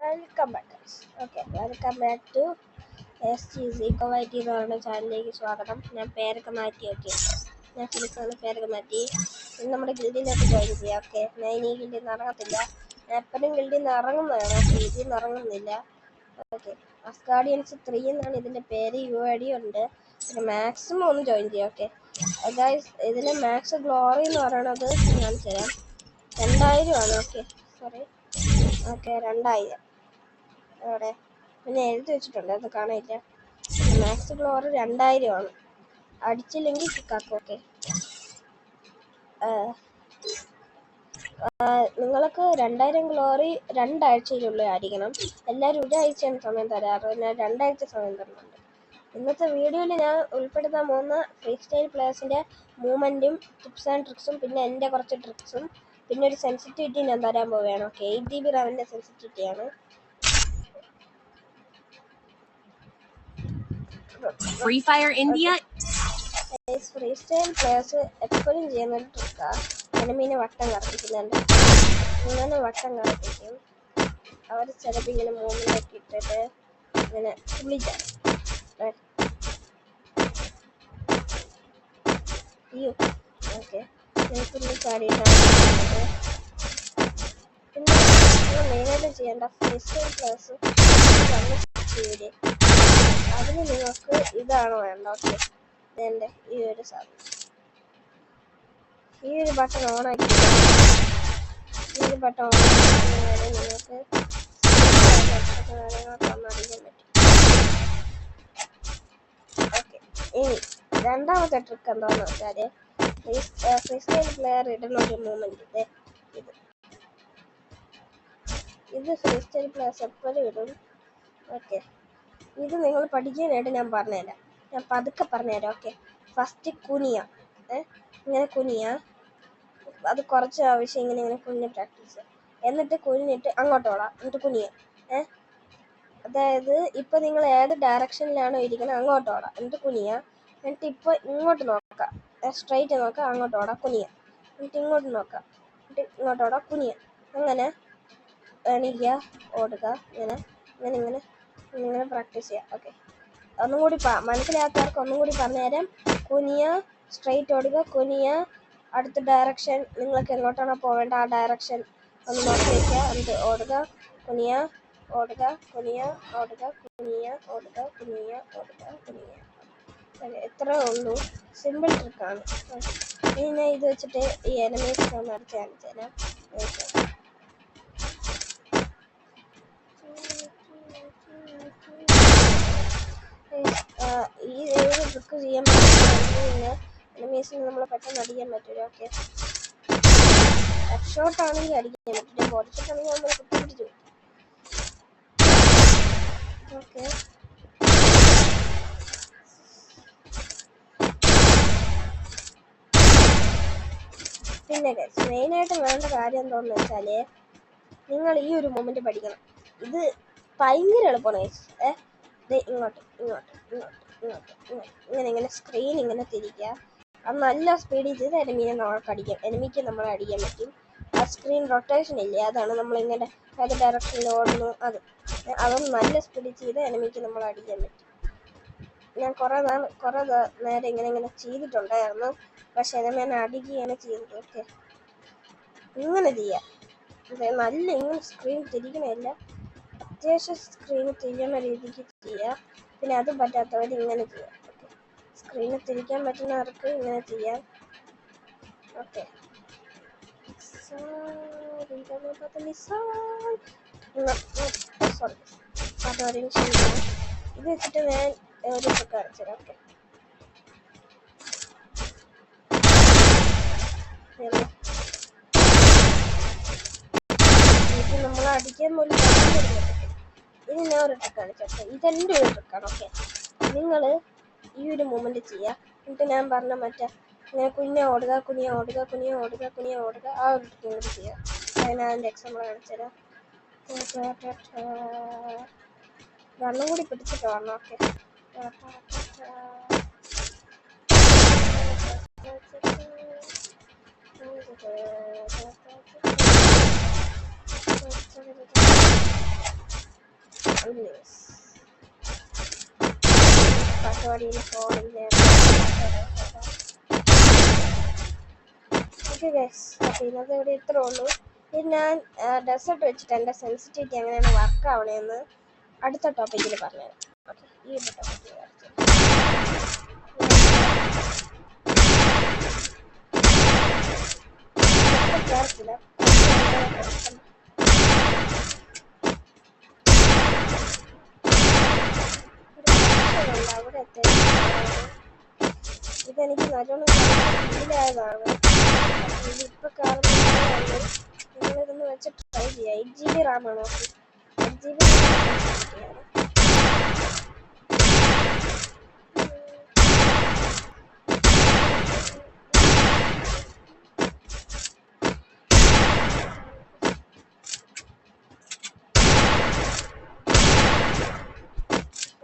Welcome back. Welcome back to SGZ Eco-YT എന്ന് പറയുന്ന ചാനലിലേക്ക് സ്വാഗതം. ഞാൻ പേരൊക്കെ മാറ്റി. ഞാൻ ഫിലിക്സാണ്, പേരൊക്കെ മാറ്റി. ഇന്ന് നമ്മുടെ ഗിൽഡിനകത്ത് ജോയിൻ ചെയ്യാം. ഞാൻ ഇനി ഗിൽഡിൽ നിന്ന് ഇറങ്ങത്തില്ല. ഞാൻ എപ്പോഴും ഗിൽഡിൽ നിന്ന് ഇറങ്ങുന്നതാണ്, ഇതിൽ നിന്ന് ഇറങ്ങുന്നില്ല. അസ്കാർഡിയൻസ് 3 എന്നാണ് ഇതിൻ്റെ പേര്. UID ഉണ്ട്. പിന്നെ മാക്സിമം ഒന്ന് ജോയിൻ ചെയ്യാം. ഗൈസ്, ഇതിൻ്റെ മാക്സ് ഗ്ലോറി എന്ന് പറയുന്നത് കാണിച്ചു തരാം. 2000 ആണ്. സോറി, 2000 അവിടെ പിന്നെ എഴുതി വെച്ചിട്ടുണ്ട്, അത് കാണില്ല. മാക്സ് ഗ്ലോറി 2000 ആണ്. അടിച്ചില്ലെങ്കിൽ കിക്കാക്കും. നിങ്ങൾക്ക് 2000 ഗ്ലോറി 2 ആഴ്ചയിലുള്ളിൽ അടിക്കണം. എല്ലാവരും ഒരാഴ്ചയാണ് സമയം തരാറ്, ഞാൻ 2 ആഴ്ച സമയം തരുന്നുണ്ട്. ഇന്നത്തെ വീഡിയോയിൽ ഞാൻ ഉൾപ്പെടുത്താൻ പോകുന്ന ഫ്രീ സ്റ്റൈൽ പ്ലേയേഴ്സിൻ്റെ മൂവ്മെൻറ്റും ടിപ്സ് ആൻഡ് ട്രിക്സും, പിന്നെ എൻ്റെ കുറച്ച് ട്രിക്സും, പിന്നെ ഒരു സെൻസിറ്റിവിറ്റി ഞാൻ തരാൻ പോവുകയാണ്. 8 GB റാമിൻ്റെ സെൻസിറ്റിവിറ്റിയാണ്. Free Fire India. Free style players എപ്പോഴും ചെയ്യുന്ന ഒരു ട്രിക്കാണ് എനിമീനെ വട്ടം കറപ്പിക്കുന്നുണ്ട്. ഇങ്ങനെ വട്ടം കറപ്പിക്കും. അവർ ചിലപ്പോൾ ഇങ്ങനെ മൂവ്മെൻ്റൊക്കെ ഇട്ടിട്ട് ഇങ്ങനെ വിളിച്ചാൽ പുള്ളി ചാടിയിട്ടാണ്. പിന്നെ മെയിനായിട്ട് ചെയ്യേണ്ട ഫ്രീ സ്റ്റൈൽ പ്ലേയേഴ്സ് ചെയ്ത് അതിന് നിങ്ങൾക്ക് ഇതാണ് വേണ്ട. ഇതെൻ്റെ ഈ ഒരു സാധനം, ഈ ഒരു ബട്ടൺ ഓണാക്കി, നിങ്ങൾക്ക് കാര്യങ്ങളൊക്കെ ഒന്നറിയാൻ പറ്റും. ഇനി രണ്ടാമത്തെ ട്രിക്ക് എന്താണെന്ന് വെച്ചാൽ, ഫ്രീ സ്റ്റൈൽ പ്ലെയർ ഇടുന്ന ഒരു മൂവ്മെൻറ്റ് ഇത് ഫ്രീ സ്റ്റൈൽ പ്ലെയേഴ്സ് എപ്പോഴും ഇടും. ഇത് നിങ്ങൾ പഠിക്കാനായിട്ട് ഞാൻ പറഞ്ഞുതരാം. ഞാൻ പതുക്കെ പറഞ്ഞുതരാം. ഫസ്റ്റ് കുനിയ, ഇങ്ങനെ കുനിയ, അത് കുറച്ച് ആവശ്യം ഇങ്ങനെ കുനിഞ്ഞ് പ്രാക്ടീസ്. എന്നിട്ട് കുനിഞ്ഞിട്ട് അങ്ങോട്ട് ഓടാം, എന്നിട്ട് കുനിയ. അതായത് ഇപ്പോൾ നിങ്ങൾ ഏത് ഡയറക്ഷനിലാണോ ഇരിക്കുന്നത് അങ്ങോട്ട് ഓടാം, എന്നിട്ട് കുനിയ. എന്നിട്ട് ഇപ്പോൾ ഇങ്ങോട്ട് നോക്കാം, സ്ട്രൈറ്റ് നോക്കാം, അങ്ങോട്ട് ഓടാം, കുനിയ. എന്നിട്ട് ഇങ്ങോട്ട് നോക്കാം, എന്നിട്ട് ഇങ്ങോട്ട് ഓടാം, കുനിയ. അങ്ങനെ എണീക്കുക, ഓടുക, ഇങ്ങനെ പ്രാക്ടീസ് ചെയ്യാം. ഒന്നും കൂടി മനസ്സിലാത്തവർക്ക് ഒന്നും കൂടി പറഞ്ഞുതരാം. കുനിയ, സ്ട്രൈറ്റ് ഓടുക, കുനിയ, അടുത്ത ഡയറക്ഷൻ നിങ്ങൾക്ക് എങ്ങോട്ടാണോ പോവേണ്ട ആ ഡയറക്ഷൻ ഒന്ന് നോക്കി വയ്ക്കുക, എന്നിട്ട് ഓടുക, കുനിയ, ഓടുക, കുനിയ, ഓടുക, കുനിയ, ഓടുക, കുനിയ, ഓടുക, കുനിയ. എത്രേ ഉള്ളൂ, സിമ്പിൾ ട്രിക്കാണ്. പിന്നെ ഇത് വെച്ചിട്ട് ഈ എനിമീസ് ഒന്ന് അടിച്ച് കാണിച്ചു തരാം. ഈ ഒരു ട്രിക്ക് ചെയ്യാൻ പറ്റുന്ന എനിമീസിന് നമ്മൾ പെട്ടെന്ന് അടിക്കാൻ പറ്റില്ല. ഹെഡ് ഷോട്ട് ആണെങ്കിൽ അടിക്കാൻ പറ്റില്ല, ബോഡി ഷോട്ട് ആണെങ്കിൽ നമ്മൾ കുത്തിപ്പിടിച്ചു. പിന്നെ മെയിനായിട്ട് വേണ്ട കാര്യം എന്താണെന്ന് വെച്ചാൽ, നിങ്ങൾ ഈ ഒരു മൊമെന്റ് പഠിക്കണം. ഇത് ഭയങ്കര എളുപ്പമാണ്. ഇങ്ങോട്ട് ഇങ്ങനെ സ്ക്രീൻ ഇങ്ങനെ തിരിക്കുക. അത് നല്ല സ്പീഡിൽ ചെയ്ത് എനിമീനെ നമുക്ക് അടിക്കാം, എനിമിക്ക് നമ്മളെ അടിക്കാൻ പറ്റും. ആ സ്ക്രീൻ റൊട്ടേഷൻ ഇല്ലേ, അതാണ് നമ്മളിങ്ങനെ ഏത് ഡയറക്ഷനിൽ ഓടുന്നു, അതൊന്ന് നല്ല സ്പീഡിൽ ചെയ്ത് എനിമിക്ക് നമ്മളെ അടിക്കാൻ പറ്റും. ഞാൻ കുറേ നേരം ഇങ്ങനെ ചെയ്തിട്ടുണ്ടായിരുന്നു, പക്ഷെ എനിമീനെ അടിക്കുകയാണ് ചെയ്തത്. ഇങ്ങനെ ചെയ്യാം. നല്ല ഇങ്ങനെ സ്ക്രീൻ തിരിക്കണമില്ല, അത്യാവശ്യം സ്ക്രീന് തിരിയുന്ന രീതിക്ക് ചെയ്യുക. പിന്നെ അതും പറ്റാത്തവർ ഇങ്ങനെ ചെയ്യാം. സ്ക്രീന് തിരിക്കാൻ പറ്റുന്നവർക്ക് ഇങ്ങനെ ചെയ്യാം. ഇത് വെച്ചിട്ട് ഞാൻ ഒരു ട്രിക്ക് കാണിച്ചു തരാം. ഇത് നമ്മൾ അടിക്കാൻ പോലും ഇനി ഞാൻ ഒരു ട്രിക്ക് കാണിച്ചു. ഇതെൻ്റെ ഒരു ട്രിക്കാണ്. നിങ്ങൾ ഈ ഒരു മൂവ്മെൻറ്റ് ചെയ്യുക. എന്നിട്ട് ഞാൻ പറഞ്ഞ ഇങ്ങനെ കുനിയ ഓടുക, കുനിയ ഓടുക, കുനിയ ഓടുക, കുനിയ ഓടുക, ആ ഒരു ട്രിക്ക് കൂടി ചെയ്യുക. ഞാൻ അതിൻ്റെ എക്സാമ്പിൾ കാണിച്ചു തരാം. വെള്ളം കൂടി പിടിച്ചിട്ട് വരണം. പാട്ടുപാടിയിൽ ഫോണിൻ്റെ ഓക്കെ ഗൈസ്. അപ്പോൾ ഇന്നത്തെ ഇവിടെ ഇത്രേ ഉള്ളൂ. ഇത് ഞാൻ ഡെസേർട്ട് വെച്ചിട്ട് എൻ്റെ സെൻസിറ്റിവിറ്റി എങ്ങനെയാണ് വർക്ക് ആവണേന്ന് അടുത്ത ടോപ്പിക്കിൽ പറഞ്ഞുതരാം. ഓക്കെ, ഈ ഒരു ടോപ്പിക്കിൽ ചേർത്തില്ല. അവിടെ ഇതെനിക്ക് നല്ലോണം ഫീലായതാണ്. ഇതിപ്പോൾ കാണുന്നത് നിങ്ങളിതൊന്ന് വെച്ച് ട്രൈ ചെയ്യുക. 8 GB റാമാണ്. 8 GB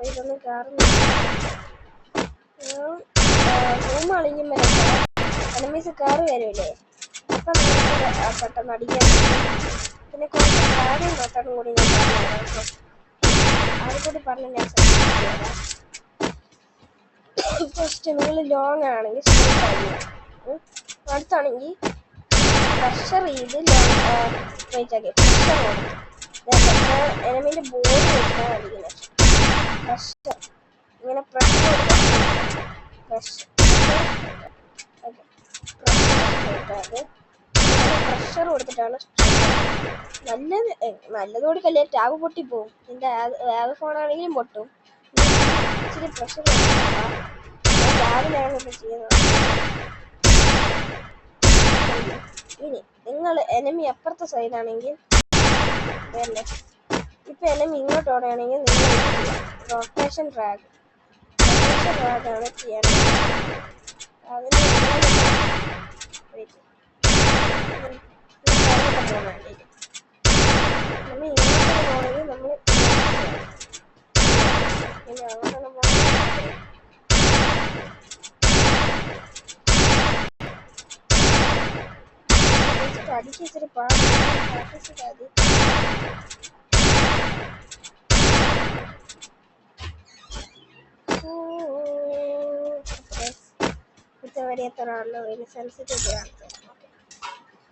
ഇതൊന്നും കാണുന്നില്ല. റൂം അളിഞ്ഞുമ്പോൾ എനമീസ് കയറി വരുമല്ലേ, അപ്പം നമുക്ക് പെട്ടെന്ന് അടിക്കാൻ പറ്റും. പിന്നെ കുറച്ച് കാര്യം നോക്കാനും കൂടി ഞാൻ പറഞ്ഞുതരാം. അത് കൂടി പറഞ്ഞ് ഞാൻ ശ്രമിച്ചുതരാം. ഫസ്റ്റ് നിങ്ങൾ ലോങ് ആണെങ്കിൽ സ്ട്രൈറ്റ് ആയിരിക്കും. അടുത്താണെങ്കിൽ പ്രഷർ ചെയ്ത് വെയിറ്റ് ആക്കി പ്രഷർ കൊടുക്കും. എനമീൻ്റെ ബോഡി വെച്ചാണ് അടിക്കുന്നത്. പ്രഷർ ഇങ്ങനെ പ്രഷർ കൊടുക്കാൻ പ്രഷർ കൊടുത്തിട്ടാണ് നല്ലത് കൊടുക്കല്ലേ, ടാബ് പൊട്ടിപ്പോവും. നിന്റെ ഏത് ഫോണാണെങ്കിലും പൊട്ടും. ഇച്ചിരി പ്രഷർ ടാബിലാണ് ഇത് ചെയ്യുന്നത്. ഇനി നിങ്ങൾ എനമി അപ്പുറത്തെ സൈഡാണെങ്കിൽ വേണ്ടേ, ഇപ്പം എനമി ഇങ്ങോട്ട് ഓടുകയാണെങ്കിൽ നിങ്ങൾ റൊട്ടേഷൻ ഡ്രാഗ് ആണ് ചെയ്യേണ്ടത്. അതിന് നമ്മൾ ഇങ്ങോട്ട് പോകണമെങ്കിൽ നമ്മൾ പിന്നെ അങ്ങനെ അടിക്ക് ഇച്ചിരി പ്രാക്ടീസ് ചെയ്താൽ മതി. എത്രയാണല്ലോ ഇതിന് സെൻസിറ്റിവിറ്റി കാണിച്ചത്. ഓക്കെ,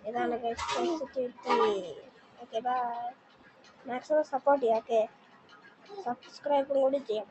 ഇതാണ് sensitivity. Okay, bye. Maximum support ചെയ്യാം. ഓക്കെ, സബ്സ്ക്രൈബും കൂടി ചെയ്യാം.